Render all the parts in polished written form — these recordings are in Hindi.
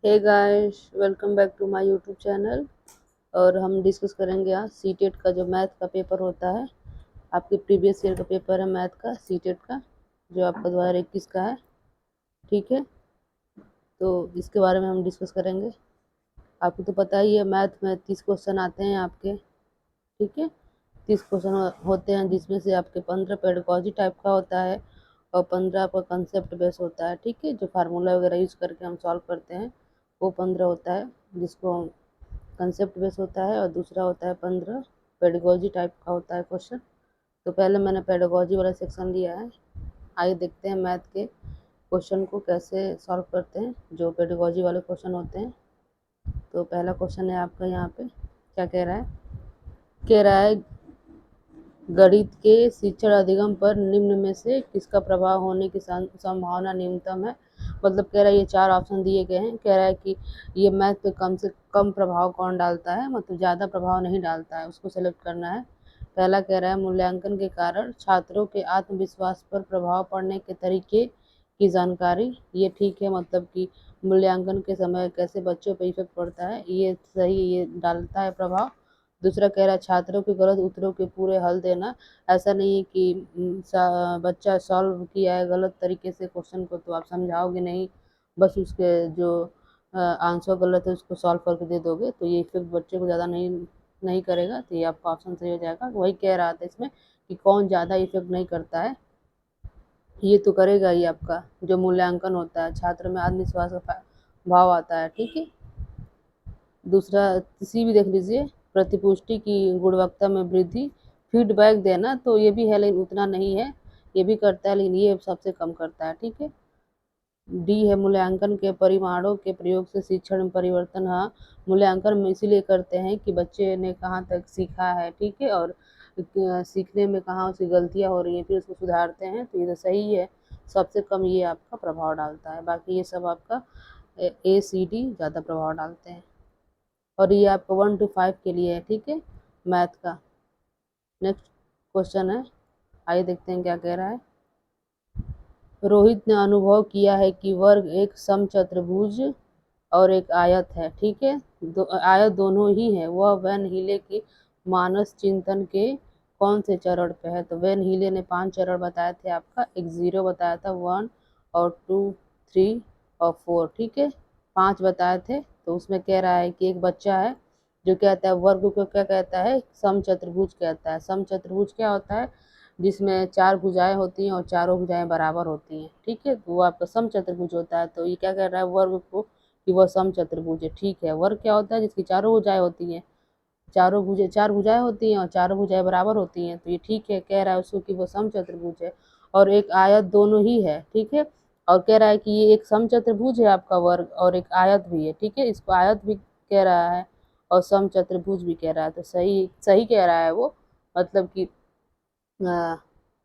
Hey guys, welcome back to my YouTube channel. और हम डिस्कस करेंगे आज सीटेट का जो मैथ का पेपर होता है। आपके प्रीवियस ईयर का पेपर है मैथ का, सीटेट का, जो आपका 2021 का है। ठीक है, तो इसके बारे में हम डिस्कस करेंगे। आपको तो पता ही है, मैथ में 30 क्वेश्चन आते हैं आपके। ठीक है, 30 क्वेश्चन होते हैं, जिसमें से आपके 15 पेडागॉजी टाइप का होता है और 15 आपका कंसेप्ट बेस होता है। ठीक है, जो फार्मूला वगैरह यूज़ करके हम सॉल्व करते हैं वो 15 होता है, जिसको हम कंसेप्ट बेस होता है। और दूसरा होता है 15 पेडागॉजी टाइप का होता है क्वेश्चन। तो पहले मैंने पेडागॉजी वाला सेक्शन लिया है। आइए देखते हैं मैथ के क्वेश्चन को कैसे सॉल्व करते हैं, जो पेडागॉजी वाले क्वेश्चन होते हैं। तो पहला क्वेश्चन है आपका, यहाँ पे क्या कह रहा है गणित के शिक्षण अधिगम पर निम्न में से किसका प्रभाव होने की संभावना न्यूनतम है। मतलब कह रहा है, ये 4 ऑप्शन दिए गए हैं। कह रहा है कि ये मैथ पे कम से कम प्रभाव कौन डालता है, मतलब ज़्यादा प्रभाव नहीं डालता है, उसको सेलेक्ट करना है। पहला कह रहा है मूल्यांकन के कारण छात्रों के आत्मविश्वास पर प्रभाव पड़ने के तरीके की जानकारी। ये ठीक है, मतलब कि मूल्यांकन के समय कैसे बच्चों पर इफेक्ट पड़ता है, ये सही, ये डालता है प्रभाव। दूसरा कह रहा है छात्रों के गलत उत्तरों के पूरे हल देना। ऐसा नहीं है कि बच्चा सॉल्व किया है गलत तरीके से क्वेश्चन को तो आप समझाओगे नहीं, बस उसके जो आंसर गलत है उसको सॉल्व करके दे दोगे, तो ये इफेक्ट बच्चे को ज़्यादा नहीं नहीं करेगा। तो ये आपका ऑप्शन सही हो जाएगा। वही कह रहा था इसमें कि कौन ज़्यादा इफेक्ट नहीं करता है, ये तो करेगा ही आपका जो मूल्यांकन होता है, छात्र में आत्मविश्वास का भाव आता है। ठीक है, दूसरा सी भी देख लीजिए, प्रतिपुष्टि की गुणवत्ता में वृद्धि, फीडबैक देना, तो ये भी है लेकिन उतना नहीं है, ये भी करता है लेकिन ये सबसे कम करता है। ठीक है, डी है मूल्यांकन के परिमाणों के प्रयोग से शिक्षण में परिवर्तन। हाँ, मूल्यांकन में इसीलिए करते हैं कि बच्चे ने कहाँ तक सीखा है। ठीक है, और सीखने में कहाँ उसकी गलतियाँ हो रही हैं, फिर उसको सुधारते हैं, तो ये तो सही है। सबसे कम ये आपका प्रभाव डालता है, बाकी ये सब आपका ए सी डी ज़्यादा प्रभाव डालते हैं। और ये आपका 1 to 5 के लिए है। ठीक है, मैथ का नेक्स्ट क्वेश्चन है, आइए देखते हैं क्या कह रहा है। रोहित ने अनुभव किया है कि वर्ग एक समचतुर्भुज और एक आयत है। ठीक है, आयत दोनों ही है। वह वैन हीले की मानस चिंतन के कौन से चरण पे है। तो वैन हीले ने 5 चरण बताए थे आपका, एक 0 बताया था, 1 और 2, 3 और 4। ठीक है, 5 बताए थे। तो उसमें कह रहा है कि एक बच्चा है जो कहता है वर्ग को क्या कहता है, समचतुर्भुज कहता है। समचतुर्भुज क्या होता है, जिसमें 4 भुजाएं होती हैं और चारों भुजाएं बराबर होती हैं। ठीक है, तो वो आपका समचतुर्भुज होता है। तो ये क्या कर रहा है वर्ग को, कि वह समचतुर्भुज है। ठीक है, वर्ग क्या होता है, जिसकी चारों भुजाएं होती हैं, चारों भुजाएं, 4 भुजाएं होती हैं और चारों भुजाएं बराबर होती हैं। तो ये ठीक है, कह रहा है उसको कि वो समचतुर्भुज है। और एक आयत दोनों ही है। ठीक है, और कह रहा है कि ये एक समचतुर्भुज है आपका वर्ग, और एक आयत भी है। ठीक है, इसको आयत भी कह रहा है और समचतुर्भुज भी कह रहा है, तो सही सही कह रहा है वो। मतलब कि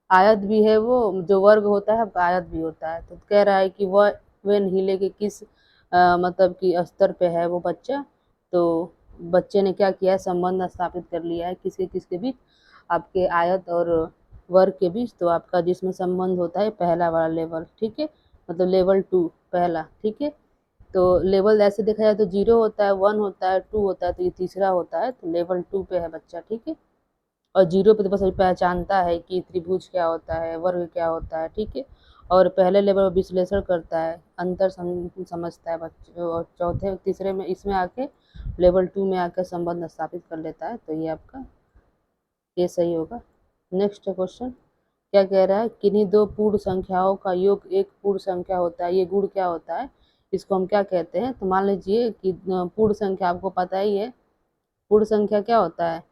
आयत भी है वो, जो वर्ग होता है आपका आयत भी होता है। तो कह रहा है कि वह वे नीले के किस मतलब कि स्तर पे है वो बच्चा। तो बच्चे ने क्या किया है, संबंध स्थापित कर लिया है किसके किसके बीच, आपके आयत और वर्ग के बीच। तो आपका जिसमें संबंध होता है पहला वाला लेवल। ठीक है, मतलब लेवल 2 पहला। ठीक है, तो लेवल ऐसे देखा जाए तो 0 होता है, 1 होता है, 2 होता है, तो ये तीसरा होता है, तो लेवल 2 पे है बच्चा। ठीक है, और 0 पे तो बस अभी पहचानता है कि त्रिभुज क्या होता है, वर्ग क्या होता है। ठीक है, और पहले लेवल में विश्लेषण करता है, अंतर समझता है बच्चे, और चौथे तीसरे में इसमें आके लेवल 2 में आकर संबंध स्थापित कर लेता है। तो ये आपका ये सही होगा। नेक्स्ट क्वेश्चन क्या कह रहा है, किन्हीं दो पूर्ण संख्याओं का योग एक पूर्ण संख्या होता है, ये गुण क्या होता है, इसको हम क्या कहते हैं। तो मान लीजिए कि पूर्ण संख्या आपको पता ही है, पूर्ण संख्या क्या होता है,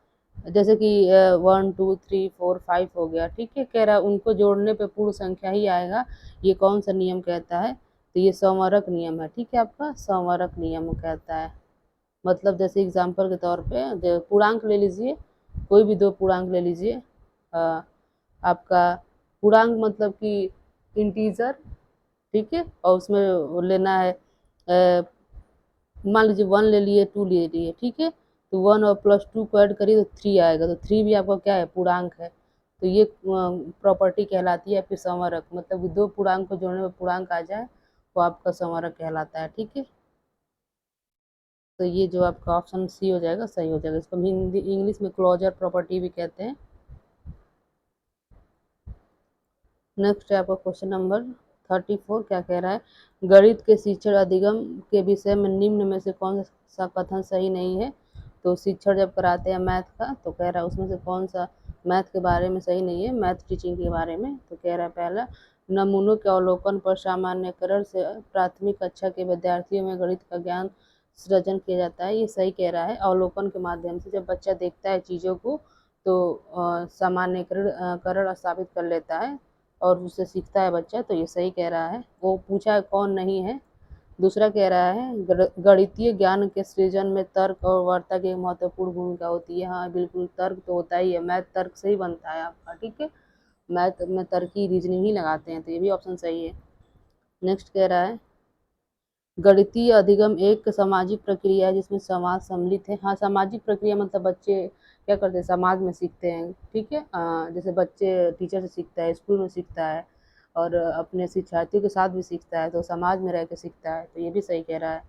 जैसे कि 1 2 3 4 5 हो गया। ठीक है, कह रहा है उनको जोड़ने पे पूर्ण संख्या ही आएगा। ये कौन सा नियम कहता है, तो ये संवरक नियम है। ठीक है, आपका संवरक नियम कहता है। मतलब जैसे एग्जाम्पल के तौर पे पूर्णांक ले लीजिए, कोई भी दो पूर्णांक ले लीजिए। आपका पूर्णांक मतलब कि इंटीजर। ठीक है, और उसमें वो लेना है, मान लीजिए 1 ले लिए, 2 ले लिए। ठीक है, तो 1 और +2 को ऐड करिए तो 3 आएगा, तो 3 भी आपका क्या है, पूर्णांक है। तो ये प्रॉपर्टी कहलाती है आपकी संवरक, मतलब कि दो पूर्णांक को जोड़ने में पूर्णांक आ जाए तो आपका संवरक कहलाता है। ठीक है, तो ये जो आपका ऑप्शन सी हो जाएगा, सही हो जाएगा। इसको हम हिंदी इंग्लिश में क्लोजर प्रॉपर्टी भी कहते हैं। नेक्स्ट है आपका क्वेश्चन नंबर 34। क्या कह रहा है, गणित के शिक्षण अधिगम के विषय में निम्न में से कौन सा कथन सही नहीं है। तो शिक्षण जब कराते हैं मैथ का, तो कह रहा है उसमें से कौन सा मैथ के बारे में सही नहीं है, मैथ टीचिंग के बारे में। तो कह रहा है पहला, नमूनों के अवलोकन पर सामान्यकरण से प्राथमिक कक्षा के विद्यार्थियों में गणित का ज्ञान सृजन किया जाता है। ये सही कह रहा है। अवलोकन के माध्यम से जब बच्चा देखता है चीज़ों को, तो सामान्यकरण स्थापित कर लेता है और उससे सीखता है बच्चा। तो ये सही कह रहा है। वो पूछा है कौन नहीं है। दूसरा कह रहा है गणितीय ज्ञान के सृजन में तर्क और वार्ता की महत्वपूर्ण भूमिका होती है। हाँ बिल्कुल, तर्क तो होता ही है, मैथ तर्क से ही बनता है आपका, ठीक है। मैथ में तर्की रीजनिंग ही लगाते हैं, तो ये भी ऑप्शन सही है। नेक्स्ट कह रहा है, गणितीय अधिगम एक सामाजिक प्रक्रिया है जिसमें समाज सम्मिलित है। हाँ, सामाजिक प्रक्रिया मतलब बच्चे क्या करते हैं, समाज में सीखते हैं, ठीक है। जैसे बच्चे टीचर से सीखता है, स्कूल में सीखता है, और अपने शिक्षार्थियों के साथ भी सीखता है, तो समाज में रह के सीखता है। तो ये भी सही कह रहा है।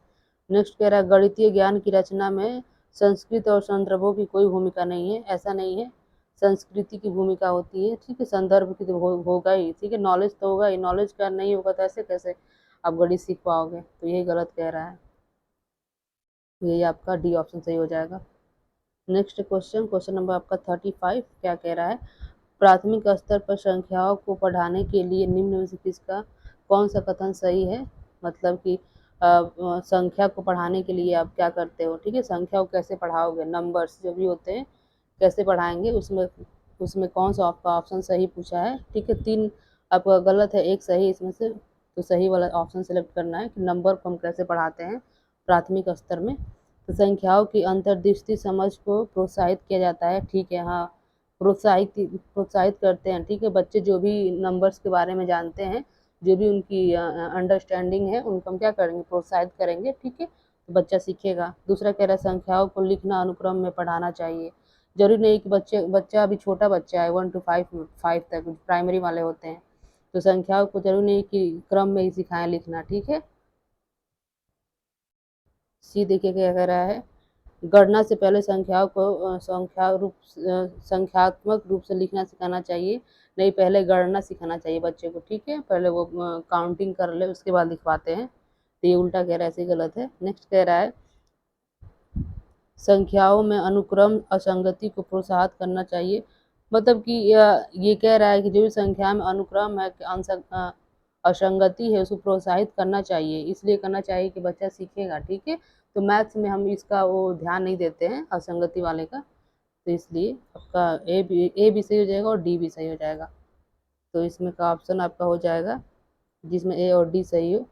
नेक्स्ट कह रहा है, गणितीय ज्ञान की रचना में संस्कृत और संदर्भों की कोई भूमिका नहीं है। ऐसा नहीं है, संस्कृति की भूमिका होती है, ठीक है। संदर्भ की तो होगा ही, ठीक है। नॉलेज तो होगा ही, नॉलेज का नहीं होगा तो ऐसे कैसे आप गणित सीख पाओगे। तो यही गलत कह रहा है। यही आपका डी ऑप्शन सही हो जाएगा। नेक्स्ट क्वेश्चन, क्वेश्चन नंबर आपका 35। क्या कह रहा है, प्राथमिक स्तर पर संख्याओं को पढ़ाने के लिए निम्न में से किसका कौन सा कथन सही है। मतलब कि संख्या को पढ़ाने के लिए आप क्या करते हो, ठीक है। संख्या को कैसे पढ़ाओगे, नंबर्स जो भी होते हैं कैसे पढ़ाएंगे, उसमें उसमें कौन सा आपका ऑप्शन सही पूछा है, ठीक है। 3 आपका गलत है, एक सही इसमें से। तो सही वाला ऑप्शन सेलेक्ट करना है कि नंबर को हम कैसे पढ़ाते हैं प्राथमिक स्तर में। तो संख्याओं की अंतर्दृष्टि समझ को प्रोत्साहित किया जाता है, ठीक है। हाँ, प्रोत्साहित करते हैं, ठीक है। बच्चे जो भी नंबर्स के बारे में जानते हैं, जो भी उनकी अंडरस्टैंडिंग है, उनको हम क्या करेंगे, प्रोत्साहित करेंगे, ठीक है। तो बच्चा सीखेगा। दूसरा कह रहा है, संख्याओं को लिखना अनुक्रम में पढ़ाना चाहिए। जरूरी नहीं कि बच्चा अभी छोटा बच्चा है, 1 to 5 तक प्राइमरी वाले होते हैं, तो संख्याओं को जरूरी नहीं कि क्रम में ही सिखाएं लिखना, ठीक है। सी देखिए क्या कह रहा है, गणना से पहले संख्याओं को संख्यात्मक रूप से लिखना सिखाना चाहिए। नहीं, पहले गणना सिखाना चाहिए बच्चे को, ठीक है। पहले वो काउंटिंग कर ले, उसके बाद लिखवाते हैं। तो ये उल्टा कह रहा है, ऐसे गलत है। नेक्स्ट कह रहा है, संख्याओं में अनुक्रम असंगति को प्रोत्साहित करना चाहिए। मतलब कि ये कह रहा है कि जो भी संख्या में अनुक्रम है, असंगति है, उसको प्रोत्साहित करना चाहिए। इसलिए करना चाहिए कि बच्चा सीखेगा, ठीक है। तो मैथ्स में हम इसका वो ध्यान नहीं देते हैं असंगति वाले का, तो इसलिए आपका ए भी सही हो जाएगा और डी भी सही हो जाएगा। तो इसमें का ऑप्शन आपका हो जाएगा, जिसमें ए और डी सही हो,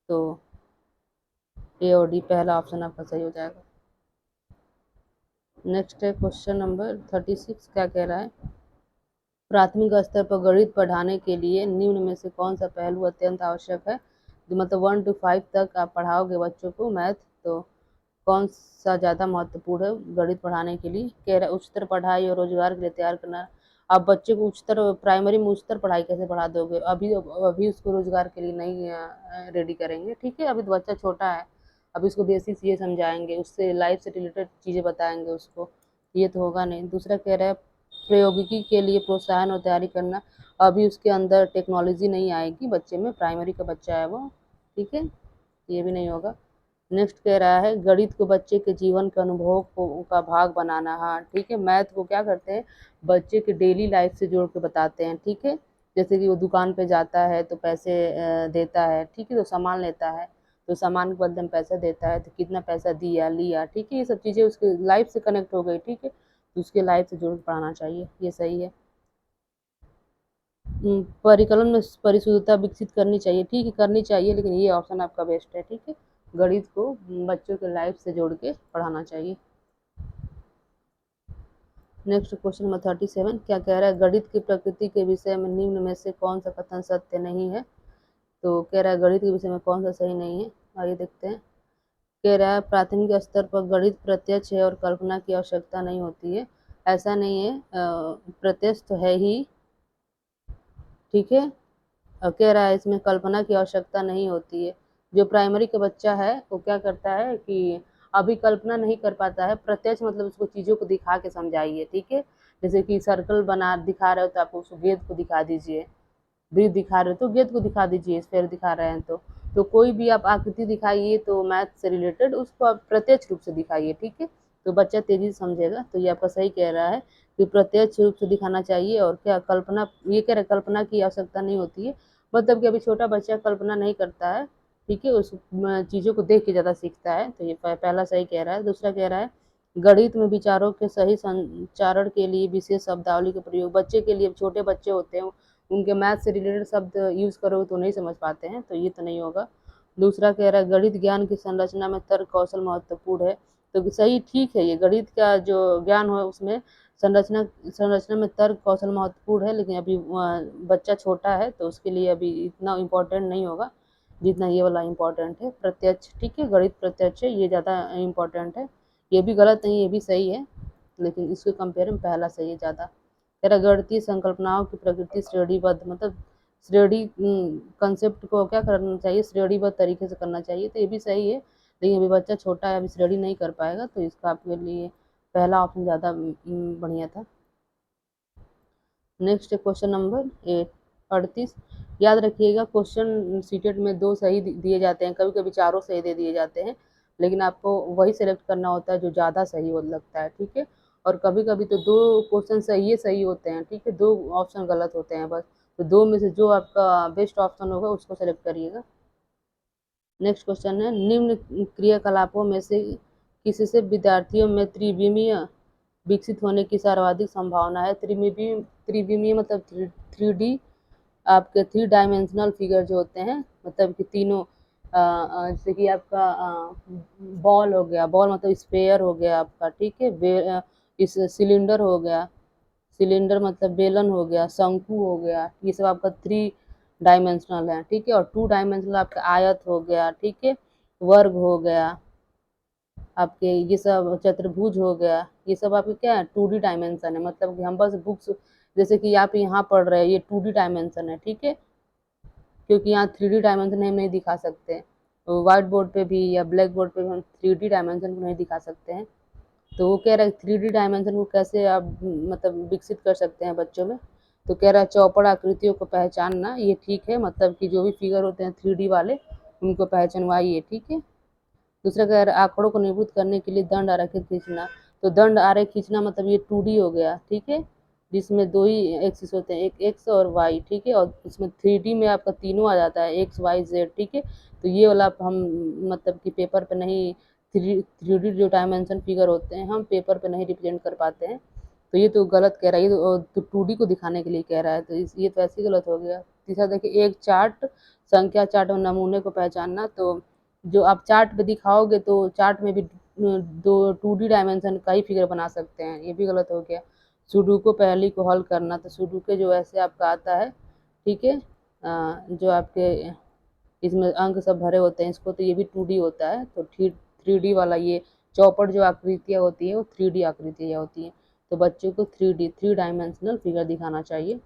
तो ए और डी पहला ऑप्शन आपका सही हो जाएगा। नेक्स्ट है क्वेश्चन नंबर 36। क्या कह रहा है, प्राथमिक स्तर पर गणित पढ़ाने के लिए निम्न में से कौन सा पहलू अत्यंत आवश्यक है। जो मतलब 1 to 5 तक आप पढ़ाओगे बच्चों को मैथ, तो कौन सा ज़्यादा महत्वपूर्ण है गणित पढ़ाने के लिए। कह रहा है, उच्चतर पढ़ाई और रोजगार के लिए तैयार करना। आप बच्चे को उच्चतर प्राइमरी में उच्चतर पढ़ाई कैसे पढ़ा दोगे, अभी अभी उसको रोजगार के लिए नहीं रेडी करेंगे, ठीक है। अभी तो बच्चा छोटा है, अभी उसको बेसिक्स ये समझाएंगे, उससे लाइफ से रिलेटेड चीज़ें बताएंगे उसको, ये तो होगा नहीं। दूसरा कह रहा है, प्रौद्योगिकी के लिए प्रोत्साहन और तैयारी करना। अभी उसके अंदर टेक्नोलॉजी नहीं आएगी बच्चे में, प्राइमरी का बच्चा है वो, ठीक है। ये भी नहीं होगा। नेक्स्ट कह रहा है, गणित को बच्चे के जीवन के अनुभव को का भाग बनाना। हाँ ठीक है, मैथ को क्या करते हैं, बच्चे के डेली लाइफ से जोड़ के बताते हैं, ठीक है। जैसे कि वो दुकान पे जाता है तो पैसे देता है, ठीक है, तो सामान लेता है, तो सामान के बदले में पैसा देता है, तो कितना पैसा दिया लिया, ठीक है। ये सब चीज़ें उसके लाइफ से कनेक्ट हो गई, ठीक है, तो उसके लाइफ से जोड़ के पढ़ाना चाहिए, ये सही है। परिकलन में परिशुद्धता विकसित करनी चाहिए, ठीक है, करनी चाहिए, लेकिन ये ऑप्शन आपका बेस्ट है, ठीक है। गणित को बच्चों के लाइफ से जोड़ के पढ़ाना चाहिए। Next question number 37। क्या कह रहा है, गणित की प्रकृति के विषय में निम्न में से कौन सा कथन सत्य नहीं है। तो कह रहा है गणित के विषय में कौन सा सही नहीं है, आइए देखते हैं। कह रहा है, प्राथमिक स्तर पर गणित प्रत्यक्ष है और कल्पना की आवश्यकता नहीं होती है। ऐसा नहीं है, प्रत्यक्ष तो है ही, ठीक है। और कह रहा है इसमें कल्पना की आवश्यकता नहीं होती है। जो प्राइमरी का बच्चा है वो क्या करता है कि अभी कल्पना नहीं कर पाता है, प्रत्यक्ष मतलब उसको चीज़ों को दिखा के समझाइए, ठीक है। जैसे कि सर्कल बना दिखा रहे हो तो आप उसको गेंद को दिखा दीजिए, वृत्त दिखा रहे हो तो गेंद को दिखा दीजिए, स्फीयर दिखा रहे हैं तो कोई भी आप आकृति दिखाइए तो मैथ से रिलेटेड उसको आप प्रत्यक्ष रूप से दिखाइए, ठीक है। तो बच्चा तेजी से समझेगा। तो ये आपका सही कह रहा है कि प्रत्यक्ष रूप से दिखाना चाहिए। और क्या कल्पना, ये कह रहे कल्पना की आवश्यकता नहीं होती है, मतलब कि अभी छोटा बच्चा कल्पना नहीं करता है, ठीक है, उस चीज़ों को देख के ज़्यादा सीखता है। तो ये पहला सही कह रहा है। दूसरा कह रहा है गणित में विचारों के सही संचारण के लिए विशेष शब्दावली का प्रयोग। बच्चे के लिए, छोटे बच्चे होते हैं उनके मैथ से रिलेटेड शब्द यूज़ करोगे तो नहीं समझ पाते हैं, तो ये तो नहीं होगा। दूसरा कह रहा है गणित ज्ञान की संरचना में तर्क कौशल महत्वपूर्ण है। तो सही, ठीक है, ये गणित का जो ज्ञान हो उसमें संरचना संरचना में तर्क कौशल महत्वपूर्ण है, लेकिन अभी बच्चा छोटा है तो उसके लिए अभी इतना इम्पोर्टेंट नहीं होगा जितना ये वाला इम्पोर्टेंट है, प्रत्यक्ष, ठीक है, गणित प्रत्यक्ष है, ये ज़्यादा इम्पोर्टेंट है। ये भी गलत नहीं, ये भी सही है, लेकिन इसके कंपेयर में पहला सही है ज़्यादा। तेरा गणितीय संकल्पनाओं की प्रकृति श्रेणीबद्ध, मतलब श्रेणी कंसेप्ट को क्या करना चाहिए, श्रेणीबद्ध तरीके से करना चाहिए, तो ये भी सही है, लेकिन अभी बच्चा छोटा है, अभी श्रेणी नहीं कर पाएगा, तो इसका आपके लिए पहला ऑप्शन ज़्यादा बढ़िया था। Next question number 38। याद रखिएगा क्वेश्चन सीटेट में 2 सही दिए जाते हैं, कभी कभी चारों सही दे दिए जाते हैं, लेकिन आपको वही सेलेक्ट करना होता है जो ज़्यादा सही हो लगता है, ठीक है। और कभी कभी तो 2 क्वेश्चन सही होते हैं, ठीक है, 2 ऑप्शन गलत होते हैं बस। तो 2 में से जो आपका बेस्ट ऑप्शन होगा उसको सेलेक्ट करिएगा। नेक्स्ट क्वेश्चन है निम्न क्रियाकलापों में से किसी से विद्यार्थियों में त्रिविमीय विकसित होने की सर्वाधिक संभावना है। त्रिविमीय मतलब 3D, आपके 3 डायमेंशनल फिगर जो होते हैं, मतलब कि तीनों, जैसे कि आपका बॉल हो गया, बॉल मतलब स्फेयर हो गया आपका, ठीक है, इस सिलेंडर हो गया, सिलेंडर मतलब बेलन हो गया, शंकु हो गया, ये सब आपका 3 डायमेंशनल है, ठीक है। और 2 डायमेंशनल आपका आयत हो गया, ठीक है, वर्ग हो गया, आपके ये सब चतुर्भुज हो गया, ये सब आपके क्या है, 2D डायमेंशन है। मतलब कि हम बस बुक्स, जैसे कि आप यहाँ पढ़ रहे हैं, ये 2D डायमेंशन है, ठीक है, क्योंकि यहाँ 3D डायमेंशन हम नहीं दिखा सकते। व्हाइट बोर्ड पे भी या ब्लैक बोर्ड पे भी हम 3D डायमेंशन को नहीं दिखा सकते हैं। तो वो कह रहा है 3D डायमेंशन को कैसे आप मतलब विकसित कर सकते हैं बच्चों में। तो कह रहा है चौपड़ आकृतियों को पहचानना, ये ठीक है, मतलब कि जो भी फिगर होते हैं 3D वाले उनको पहचानवाइए, ठीक है। दूसरा कह रहा है आंकड़ों को निरूपित करने के लिए दंड आरेखित खींचना। तो दंड आरेख खींचना मतलब ये 2D हो गया, ठीक है, जिसमें 2 ही एक्सिस होते हैं, एक एक्स और वाई, ठीक है, और इसमें 3D में आपका तीनों आ जाता है, एक्स वाई जेड, ठीक है। तो ये वाला हम मतलब कि पेपर पे नहीं, 3D जो डायमेंशन फिगर होते हैं हम पेपर पे नहीं रिप्रेजेंट कर पाते हैं। तो ये तो गलत कह रहा है, ये तो 2D को दिखाने के लिए कह रहा है, तो ये तो ऐसे ही गलत हो गया। तीसरा देखिए एक चार्ट, संख्या चार्ट और नमूने को पहचानना। तो जो आप चार्ट पे दिखाओगे तो चार्ट में भी 2D डायमेंशन का ही फिगर बना सकते हैं, ये भी गलत हो गया। सुडोकू पहेली को हल करना, तो सुडोकू जो ऐसे आपका आता है, ठीक है, जो आपके इसमें अंक सब भरे होते हैं इसको, तो ये भी 2D होता है। तो 3D वाला ये चौपड़ जो आकृतियाँ होती हैं वो 3D आकृतियाँ होती हैं। तो बच्चों को 3 डायमेंशनल फिगर दिखाना चाहिए।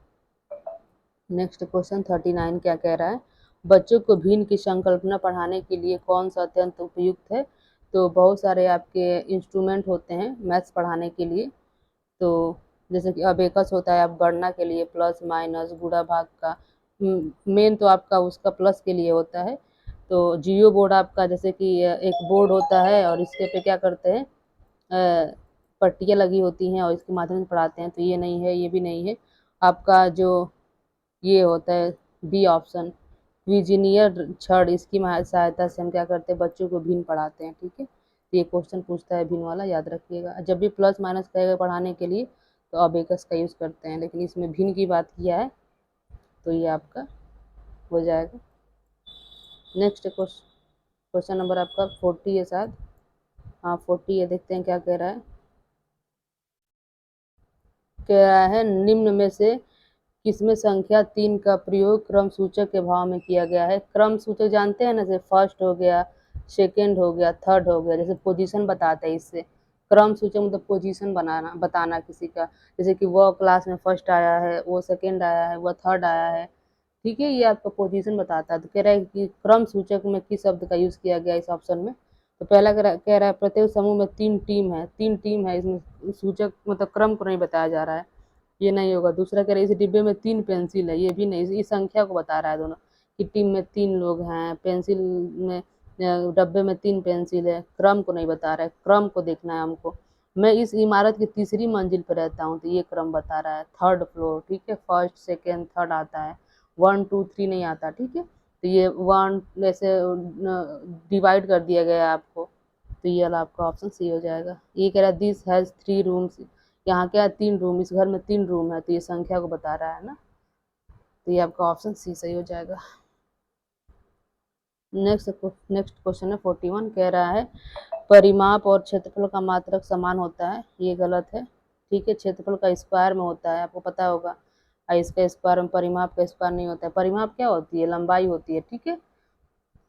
नेक्स्ट क्वेश्चन 39 क्या कह रहा है, बच्चों को भिन्न की संकल्पना पढ़ाने के लिए कौन सा अत्यंत उपयुक्त है। तो बहुत सारे आपके इंस्ट्रूमेंट होते हैं मैथ्स पढ़ाने के लिए। तो जैसे कि अबेकस होता है आप गणना के लिए, प्लस माइनस गुणा भाग का, मेन तो आपका उसका प्लस के लिए होता है। तो जियो बोर्ड आपका, जैसे कि एक बोर्ड होता है और इसके पे क्या करते हैं, पट्टियाँ लगी होती हैं और इसके माध्यम से पढ़ाते हैं, तो ये नहीं है, ये भी नहीं है। आपका जो ये होता है बी ऑप्शन, विजीनियर छड़, इसकी सहायता से हम क्या करते हैं, बच्चों को भिन्न पढ़ाते हैं, ठीक है। तो ये क्वेश्चन पूछता है भिन्न वाला, याद रखिएगा। जब भी प्लस माइनस कहेगा पढ़ाने के लिए तो अबेकस का यूज़ करते हैं, लेकिन इसमें भिन्न की बात किया है तो ये आपका हो जाएगा। नेक्स्ट क्वेश्चन नंबर आपका 40 है शायद, हाँ 40 है, देखते हैं क्या कह रहा है। कह रहा है निम्न में से किसमें संख्या 3 का प्रयोग क्रम सूचक के भाव में किया गया है। क्रम सूचक जानते हैं ना, जैसे फर्स्ट हो गया, सेकंड हो गया, थर्ड हो गया, जैसे पोजीशन बताते हैं इससे। क्रम सूचक मतलब पोजीशन बनाना, बताना किसी का, जैसे कि वो क्लास में फर्स्ट आया है, वो सेकंड आया है, वो थर्ड आया है, ठीक है, ये आपका पोजीशन बताता है। तो कह रहा है कि क्रम सूचक में किस शब्द का यूज़ किया गया इस ऑप्शन में। तो पहला कह रहा है प्रत्येक समूह में 3 टीम है, इसमें सूचक मतलब क्रम को नहीं बताया जा रहा है, ये नहीं होगा। दूसरा कह रहा है इस डिब्बे में 3 पेंसिल है, ये भी नहीं, इस संख्या को बता रहा है दोनों कि टीम में 3 लोग हैं, पेंसिल में डब्बे में 3 पेंसिल है, क्रम को नहीं बता रहा है, क्रम को देखना है हमको। मैं इस इमारत की तीसरी मंजिल पर रहता हूँ, तो ये क्रम बता रहा है, 3rd फ्लोर, ठीक है, फर्स्ट सेकेंड थर्ड आता है, 1 2 3 नहीं आता, ठीक है। तो ये 1 ऐसे डिवाइड कर दिया गया है आपको, तो ये वाला आपका ऑप्शन सी हो जाएगा। ये कह रहा है दिस हैज 3 रूम्स, यहाँ क्या है 3 रूम, इस घर में 3 रूम है, तो ये संख्या को बता रहा है ना, तो ये आपका ऑप्शन सी सही हो जाएगा। नेक्स्ट क्वेश्चन है 41, कह रहा है परिमाप और क्षेत्रफल का मात्रक समान होता है, ये गलत है, ठीक है। क्षेत्रफल का स्क्वायर में होता है, आपको पता होगा, और इसका स्क्वायर में परिमाप का स्क्वायर नहीं होता है। परिमाप क्या होती है, लंबाई होती है, ठीक है।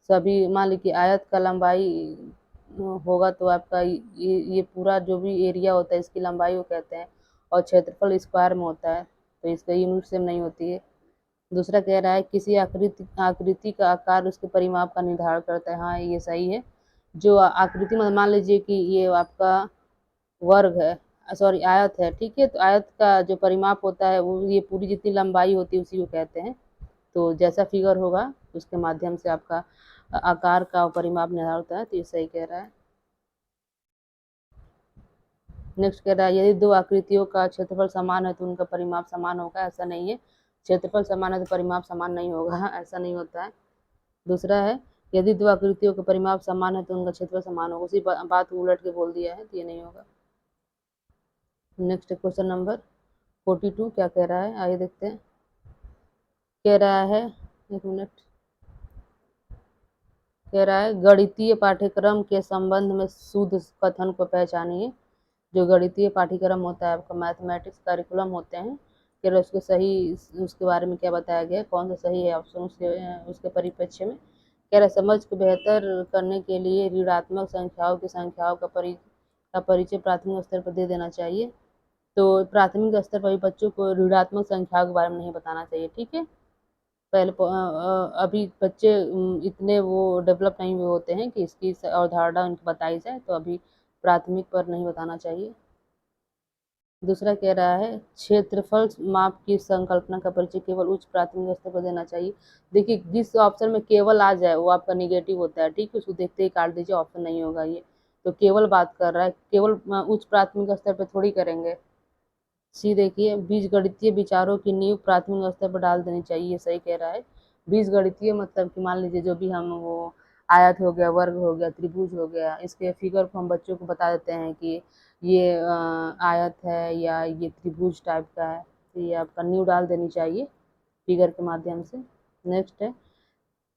सभी मान लीजिए आयत का लंबाई होगा तो आपका ये पूरा जो भी एरिया होता है इसकी लंबाई को कहते हैं, और क्षेत्रफल स्क्वायर में होता है, तो इसका यूनिट सेम नहीं होती है। दूसरा कह रहा है किसी आकृति का आकार उसके परिमाप का निर्धारण करता है, हाँ ये सही है। जो आकृति मतलब मान लीजिए कि ये आपका वर्ग है, सॉरी आयत है, ठीक है, तो आयत का जो परिमाप होता है वो ये पूरी जितनी लंबाई होती है उसी को कहते हैं। तो जैसा फिगर होगा उसके माध्यम से आपका आकार का परिमाप निर्धारण होता है, तो ये सही कह रहा है। नेक्स्ट कह रहा है यदि 2 आकृतियों का क्षेत्रफल समान है तो उनका परिमाप समान होगा, ऐसा नहीं है। क्षेत्रफल समान है तो परिमाप समान नहीं होगा, ऐसा नहीं होता है। दूसरा है यदि 2 आकृतियों का परिमाप समान है तो उनका क्षेत्रफल समान होगा, उसी बात को उलट के बोल दिया है, तो ये नहीं होगा। नेक्स्ट क्वेश्चन नंबर 42 क्या कह रहा है, आइए देखते हैं। कह रहा है, एक मिनट, कह रहा है गणितीय पाठ्यक्रम के संबंध में शुद्ध कथन को पहचानिए। जो गणितीय पाठ्यक्रम होता है आपका मैथमेटिक्स करिकुलम होते हैं, कह रहा उसके सही, उसके बारे में क्या बताया गया, कौन सा सही है ऑप्शन उसके परिप्रेक्ष्य में। कह रहा समझ को बेहतर करने के लिए ऋणात्मक संख्याओं की संख्याओं का परिचय प्राथमिक स्तर पर दे देना चाहिए। तो प्राथमिक स्तर पर भी बच्चों को ऋणात्मक संख्याओं के बारे में नहीं बताना चाहिए, ठीक है। पहले अभी बच्चे इतने वो डेवलप नहीं हुए होते हैं कि इसकी अवधारणा उनको बताई जाए, तो अभी प्राथमिक पर नहीं बताना चाहिए। दूसरा कह रहा है क्षेत्रफल माप की संकल्पना का परिचय केवल उच्च प्राथमिक स्तर पर देना चाहिए। देखिए जिस ऑप्शन में केवल आ जाए वो आपका निगेटिव होता है, ठीक है, उसको देखते ही काट दीजिए, ऑप्शन नहीं होगा ये। तो केवल बात कर रहा है, केवल उच्च प्राथमिक स्तर पर थोड़ी करेंगे। सी देखिए बीजगणितीय विचारों की नींव प्राथमिक स्तर पर डाल देनी चाहिए, ये सही कह रहा है। बीजगणितीय मतलब कि मान लीजिए जो भी हम वो आयत हो गया, वर्ग हो गया, त्रिभुज हो गया, इसके फिगर को हम बच्चों को बता देते हैं कि ये आयत है या ये त्रिभुज टाइप का है, तो ये आपका नींव डाल देनी चाहिए फिगर के माध्यम से। नेक्स्ट है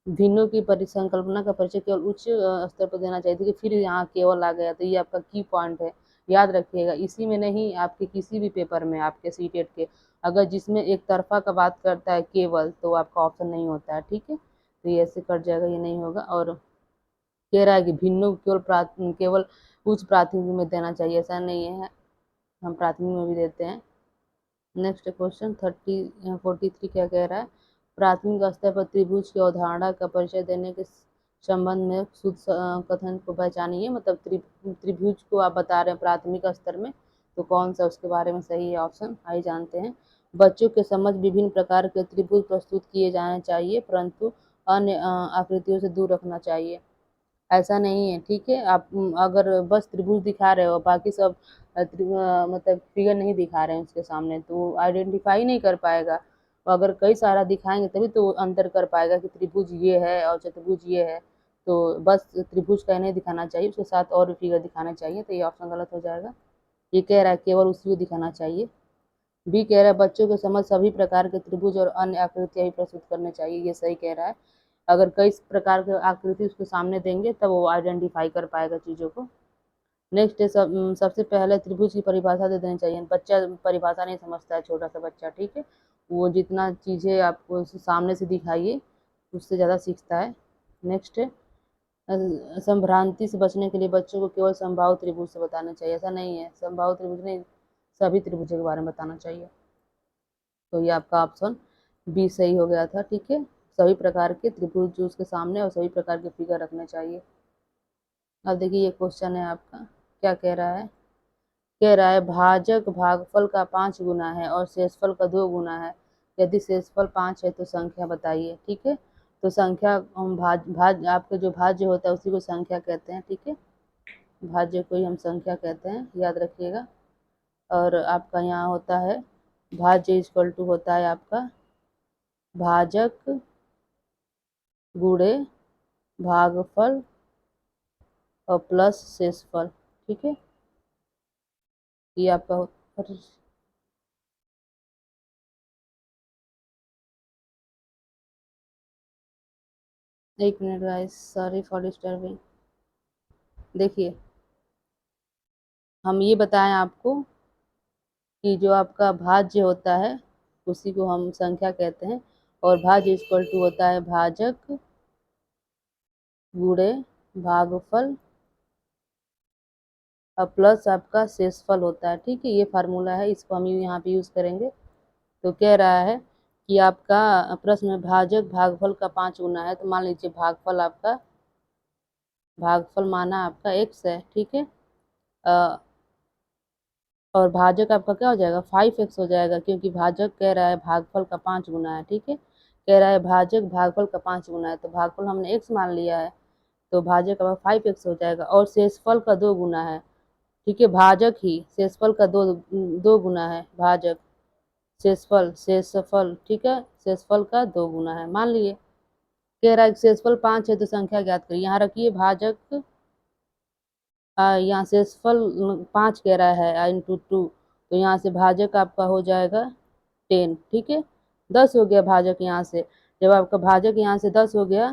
भिन्नों की परिसंकल्पना का परिचय केवल उच्च स्तर पर देना चाहिए, देखिए फिर यहाँ केवल आ गया, तो ये आपका की पॉइंट है, याद रखिएगा। इसी में नहीं, आपके किसी भी पेपर में आपके सीटेट के अगर जिसमें एक तरफा का बात करता है केवल, तो आपका ऑप्शन नहीं होता है, ठीक है, तो ये ऐसे कट जाएगा, ये नहीं होगा। और कह रहा है कि भिन्नों को केवल उच्च प्राथमिक में देना चाहिए, ऐसा नहीं है, हम प्राथमिक में भी देते हैं। नेक्स्ट क्वेश्चन 43 क्या कह रहा है प्राथमिक स्तर पर त्रिभुज की अवधारणा का परिचय देने के संबंध में शुद्ध कथन को पहचानिए। मतलब त्रिभुज को आप बता रहे हैं प्राथमिक स्तर में, तो कौन सा उसके बारे में सही है ऑप्शन, आइए जानते हैं। बच्चों के समझ विभिन्न प्रकार के त्रिभुज प्रस्तुत किए जाने चाहिए, परंतु अन्य आकृतियों से दूर रखना चाहिए, ऐसा नहीं है, ठीक है। आप अगर बस त्रिभुज दिखा रहे हो बाकी सब मतलब फिगर नहीं दिखा रहे हैं उसके सामने, तो आइडेंटिफाई नहीं कर पाएगा। और अगर कई सारा दिखाएंगे तभी तो अंतर कर पाएगा कि त्रिभुज ये है और चतुर्भुज ये है। तो बस त्रिभुज का नहीं दिखाना चाहिए, उसके साथ और भी फिगर दिखाना चाहिए, तो ये ऑप्शन गलत हो जाएगा। ये कह रहा है केवल उसी को दिखाना चाहिए। बी कह रहा है बच्चों को समझ सभी प्रकार के त्रिभुज और अन्य आकृतियां भी प्रस्तुत करने चाहिए, ये सही कह रहा है। अगर कई प्रकार के आकृति उसके सामने देंगे तब वो आइडेंटिफाई कर पाएगा चीज़ों को। नेक्स्ट है सबसे पहले त्रिभुज की परिभाषा दे देनी चाहिए, बच्चा परिभाषा नहीं समझता है, छोटा सा बच्चा, ठीक है, वो जितना चीज़ें आपको सामने से दिखाइए उससे ज़्यादा सीखता है। नेक्स्ट है संभ्रांति से बचने के लिए बच्चों को केवल समबाहु त्रिभुज से बताना चाहिए, ऐसा नहीं है, समबाहु त्रिभुज नहीं, सभी त्रिभुजों के बारे में बताना चाहिए। तो ये आपका ऑप्शन बी सही हो गया था, ठीक है, सभी प्रकार के त्रिभुज जो उसके सामने और सभी प्रकार के फिगर रखने चाहिए। अब देखिए ये क्वेश्चन है आपका, क्या कह रहा है। कह रहा है भाजक भागफल का 5 गुना है और शेषफल का 2 गुना है। यदि शेषफल 5 है तो संख्या बताइए। ठीक है, तो संख्या हम आपके जो भाज्य होता है उसी को संख्या कहते हैं। ठीक है, भाज्य को ही हम संख्या कहते हैं, याद रखिएगा। और आपका यहाँ होता है भाज्य इक्वल टू होता है आपका भाजक गुणे भागफल और प्लस शेषफल। ठीक है, ये आपका एक minute guys, sorry for disturbing. देखिए, हम ये बताएं आपको कि जो आपका भाज्य होता है उसी को हम संख्या कहते हैं, और भाज्य इक्वल टू होता है भाजक गुणे भागफल और प्लस आपका शेषफल होता है। ठीक है, ये फार्मूला है, इसको हम यहाँ पे यूज करेंगे। तो कह रहा है कि आपका प्रश्न में भाजक भागफल का 5 गुना है, तो मान लीजिए भागफल माना आपका x है। ठीक है, अ, और भाजक आपका क्या हो जाएगा 5x हो जाएगा, क्योंकि भाजक कह रहा है भागफल का 5 गुना है। ठीक है, कह रहा है भाजक भागफल का 5 गुना है, तो भागफल हमने x मान लिया है, तो भाजक का 5x हो जाएगा। और शेषफल का 2 गुना है। ठीक है, भाजक ही शेषफल का दो गुना है, भाजक शेषफल। ठीक है, शेषफल का 2 गुना है, मान लिए। कह रहा है शेषफल 5 है तो संख्या ज्ञात करिए। यहाँ रखिए भाजक, यहाँ शेषफल 5 कह रहा है इंटू 2, तो यहाँ से भाजक आपका हो जाएगा 10। ठीक है, 10 हो गया भाजक यहाँ से। जब आपका भाजक यहाँ से 10 हो गया,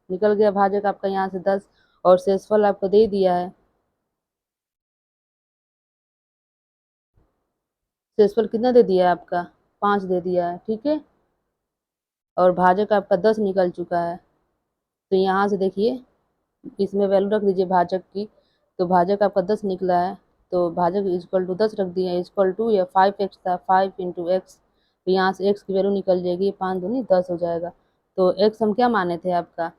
निकल गया भाजक आपका यहाँ से 10, और शेषफल आपको दे दिया है। शेषफल कितना दे दिया है आपका 5 दे दिया है। ठीक है, और भाजक आपका 10 निकल चुका है। तो यहाँ से देखिए, इसमें वैल्यू रख दीजिए भाजक की, तो भाजक आपका 10 निकला है, तो भाजक इक्वल टू 10 रख दिए, इक्वल टू या 5x था, 5 इंटू एक्स, तो यहाँ से x की वैल्यू निकल जाएगी, 5 दूनी 10 हो जाएगा। तो x हम क्या माने थे आपका,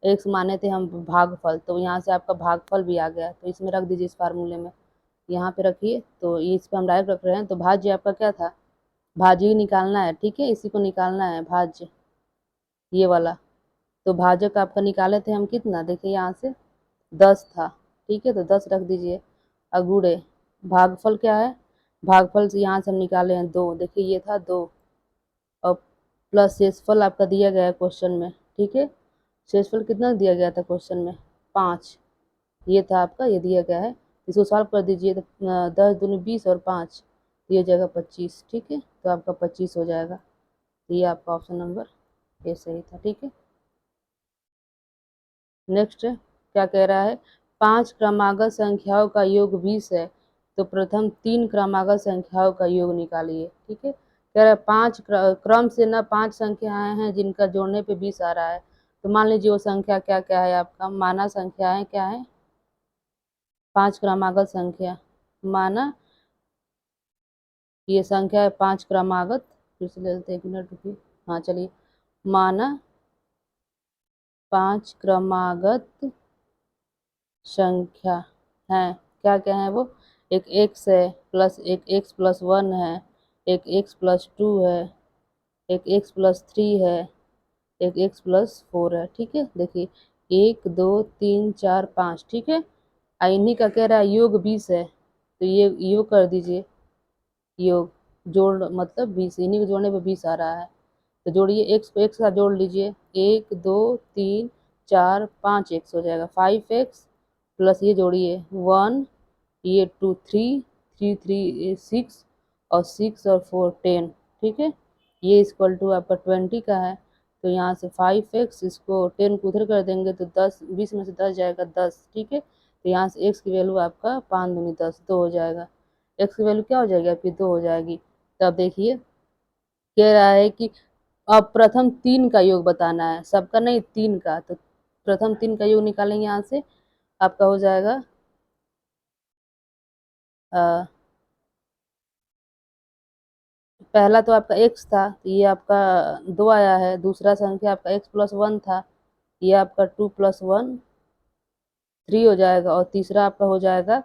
x माने थे हम भागफल, तो यहाँ से आपका भागफल भी आ गया, तो इसमें रख दीजिए इस फार्मूले में, यहाँ पे रखिए। तो इस पे हम डायरेक्ट रख रहे हैं, तो भाज्य आपका क्या था, भाज्य ही निकालना है। ठीक है, इसी को निकालना है भाज्य, ये वाला। तो भाजक आपका निकाले थे हम कितना, देखिए यहाँ से 10 था। ठीक है, तो 10 रख दीजिए। अगुड़े भागफल क्या है, भागफल से यहाँ से हम निकाले हैं 2, देखिए ये था 2, और प्लस शेषफल आपका दिया गया है क्वेश्चन में। ठीक है, शेषफल कितना दिया गया था क्वेश्चन में, 5, ये था आपका, ये दिया गया है। इसको सॉल्व कर दीजिए, तो 10 दूनी 20 और 5 दिया जाएगा 25। ठीक है, तो आपका 25 हो जाएगा। तो ये आपका ऑप्शन नंबर ए सही था। ठीक है, नेक्स्ट क्या कह रहा है, 5 क्रमागत संख्याओं का योग 20 है, तो प्रथम 3 क्रमागत संख्याओं का योग निकालिए। ठीक है, कह रहा है 5 क्रम से ना 5 संख्याएं हैं जिनका जोड़ने पे 20 आ रहा है, तो मान लीजिए वो संख्या क्या क्या है आपका, माना संख्याएं क्या है, 5 क्रमागत संख्या माना, ये संख्या है 5 क्रमागत, फिर से ले लेते हैं, 1 मिनट रुकिए। हाँ चलिए, माना 5 क्रमागत संख्या है, क्या क्या है वो, एक एक्स है, प्लस एक एक्स प्लस 1 है, एक एक्स प्लस 2 है, एक एक्स प्लस 3 है, एक एक्स प्लस 4 है। ठीक है, देखिए 1 2 3 4 5। ठीक है, इन्हीं का कह रहा है योग 20 है, तो ये योग कर दीजिए, योग जोड़ मतलब 20, इन्हीं को जोड़ने पे 20 आ रहा है, तो जोड़िए, एक्स को एक्स का जोड़ लीजिए, 1 2 3 4 5 एक्स हो जाएगा, 5x प्लस ये जोड़िए 1, ये 2 3 3 3 6, और 6 और 4 10। ठीक है, ये इक्वल टू आपका 20 का है, तो यहाँ से 5x, इसको 10 को उधर कर देंगे तो 10, 20 में से 10 जाएगा 10। ठीक है, तो यहाँ से x की वैल्यू आपका 5 दूनी 10, 2 हो जाएगा, x की वैल्यू क्या हो जाएगी आपकी 2 हो जाएगी। तब देखिए, कह रहा है कि अब प्रथम 3 का योग बताना है, सबका नहीं 3 का, तो प्रथम 3 का योग निकालेंगे, यहाँ से आपका हो जाएगा पहला तो आपका x था, तो ये आपका 2 आया है, दूसरा संख्या आपका x प्लस 1 था, ये आपका 2 प्लस 1 3 हो जाएगा, और तीसरा आपका हो जाएगा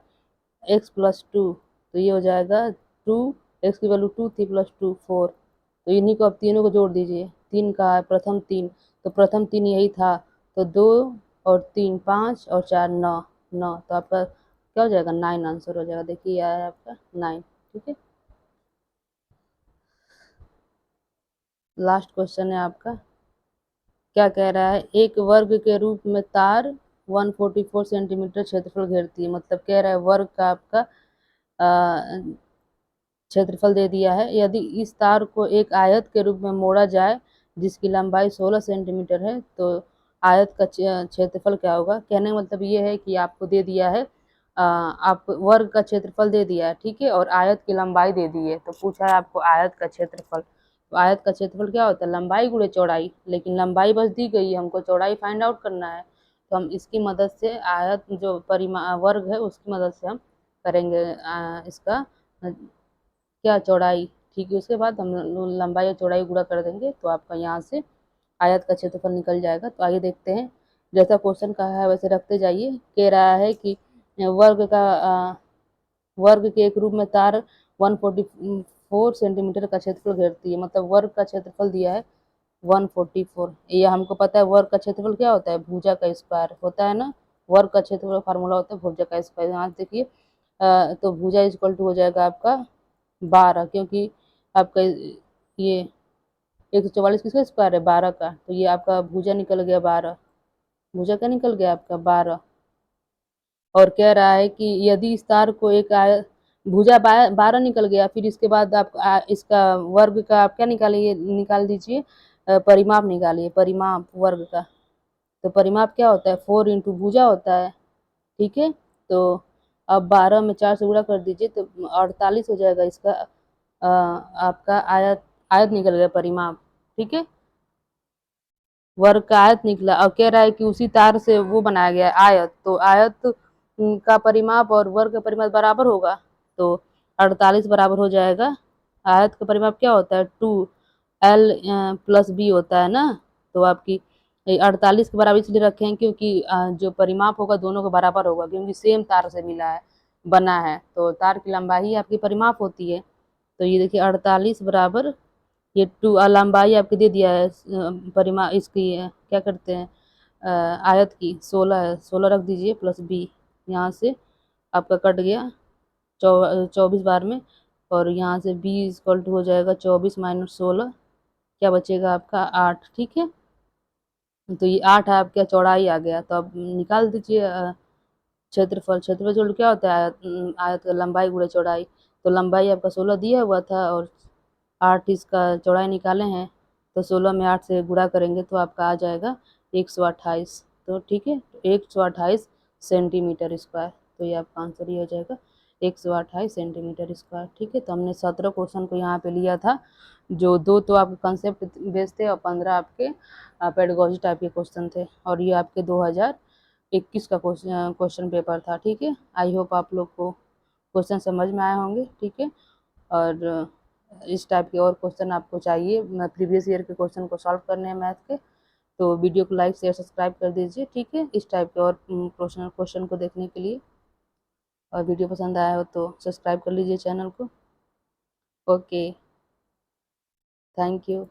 x+2, तो ये हो जाएगा 2, x की वैल्यू 2 थी प्लस 2 4। तो इन्हीं को, अब तीनों को जोड़ दीजिए। 3 का है प्रथम 3, तो प्रथम 3 यही था, तो 2 और 3 5 और 4 9, 9, तो आपका क्या हो जाएगा 9 आंसर हो जाएगा। देखिए यह है आपका 9। ठीक है, लास्ट क्वेश्चन है आपका। क्या कह रहा है, एक वर्ग के रूप में तार 144 सेंटीमीटर क्षेत्रफल घेरती है। मतलब कह रहा है वर्ग का आपका क्षेत्रफल दे दिया है। यदि इस तार को एक आयत के रूप में मोड़ा जाए जिसकी लंबाई 16 सेंटीमीटर है, तो आयत का क्षेत्रफल क्या होगा। कहने का मतलब ये है कि आपको दे दिया है, आप वर्ग का क्षेत्रफल दे दिया है, ठीक है, और आयत की लंबाई दे दी है। तो पूछा है आपको आयत का क्षेत्रफल। तो आयत का क्षेत्रफल क्या होता है, लंबाई गुणे चौड़ाई, लेकिन लंबाई बस दी गई है, हमको चौड़ाई फाइंड आउट करना है। तो हम इसकी मदद से आयत जो वर्ग है उसकी मदद से हम करेंगे इसका क्या चौड़ाई। ठीक है, उसके बाद हम लंबाई और चौड़ाई गुणा कर देंगे, तो आपका यहाँ से आयत का क्षेत्रफल निकल जाएगा। तो आगे देखते हैं, जैसा क्वेश्चन कहा है वैसे रखते जाइए। कह रहा है कि वर्ग के एक रूप में तार 144 सेंटीमीटर का क्षेत्रफल घेरती है। मतलब वर्ग का क्षेत्रफल दिया है 144। ये हमको पता है वर्ग का क्षेत्रफल क्या होता है, भुजा का स्क्वायर होता है ना। वर्ग का क्षेत्रफल फार्मूला होता है भुजा का स्क्वायर। यहाँ देखिए तो भुजा इक्वल टू हो जाएगा आपका 12, क्योंकि आपका ये 144 किसका स्क्वायर है, 12 का। तो ये आपका भुजा निकल गया 12, भुजा का निकल गया आपका 12। और कह रहा है कि यदि इस तार को एक भुजा 12 निकल गया, फिर इसके बाद आप इसका वर्ग का आप क्या निकालिए, निकाल दीजिए, परिमाप निकालिए, परिमाप वर्ग का। तो परिमाप क्या होता है, 4 इंटू भुजा होता है। ठीक है, तो अब 12 में 4 से गुणा कर दीजिए, तो 48 हो जाएगा इसका आपका आयत, आयत निकल गया परिमाप। ठीक है, वर्ग का आयत निकला। और कह रहा है कि उसी तार से वो बनाया गया आयत, तो आयत का परिमाप और वर्ग का परिमाप बराबर होगा। तो 48 बराबर हो जाएगा, आयत का परिमाप क्या होता है 2l प्लस b होता है ना। तो आपकी 48 के बराबर इसलिए रखे हैं क्योंकि जो परिमाप होगा दोनों का बराबर होगा, क्योंकि सेम तार से मिला है, बना है, तो तार की लंबाई ही आपकी परिमाप होती है। तो ये देखिए 48 बराबर ये 2 लंबाई आपकी दे दिया है, परिमा इसकी क्या करते हैं आयत की 16 है, 16 रख दीजिए प्लस b। यहाँ से आपका कट गया 24 बार में, और यहाँ से b इक्वल टू हो जाएगा 24 माइनस 16, क्या बचेगा आपका 8। ठीक है, तो ये 8 है आपका चौड़ाई आ गया। तो अब निकाल दीजिए क्षेत्रफल। क्षेत्रफल जो क्या होता है, आयत का लंबाई गुणे चौड़ाई। तो लंबाई आपका 16 दिया हुआ था, और 8 इसका चौड़ाई निकाले हैं, तो 16 में 8 से गुणा करेंगे तो आपका आ जाएगा 128। तो ठीक है, 128 सेंटीमीटर स्क्वायर। तो ये आपका आंसर ही हो जाएगा 128 सेंटीमीटर स्क्वायर। ठीक है, तो हमने 17 क्वेश्चन को यहाँ पे लिया था, जो 2 तो आपके कंसेप्ट बेस्ड थे और 15 आपके पेडागोजी टाइप के क्वेश्चन थे, और ये आपके 2021 का क्वेश्चन पेपर था। ठीक है, आई होप आप लोग को क्वेश्चन समझ में आए होंगे। ठीक है, और इस टाइप के और क्वेश्चन आपको चाहिए, प्रीवियस ईयर के क्वेश्चन को सॉल्व करने हैं मैथ के, तो वीडियो को लाइक शेयर सब्सक्राइब कर दीजिए। ठीक है, इस टाइप के और क्वेश्चन को देखने के लिए, और वीडियो पसंद आया हो तो सब्सक्राइब कर लीजिए चैनल को। Okay, thank you.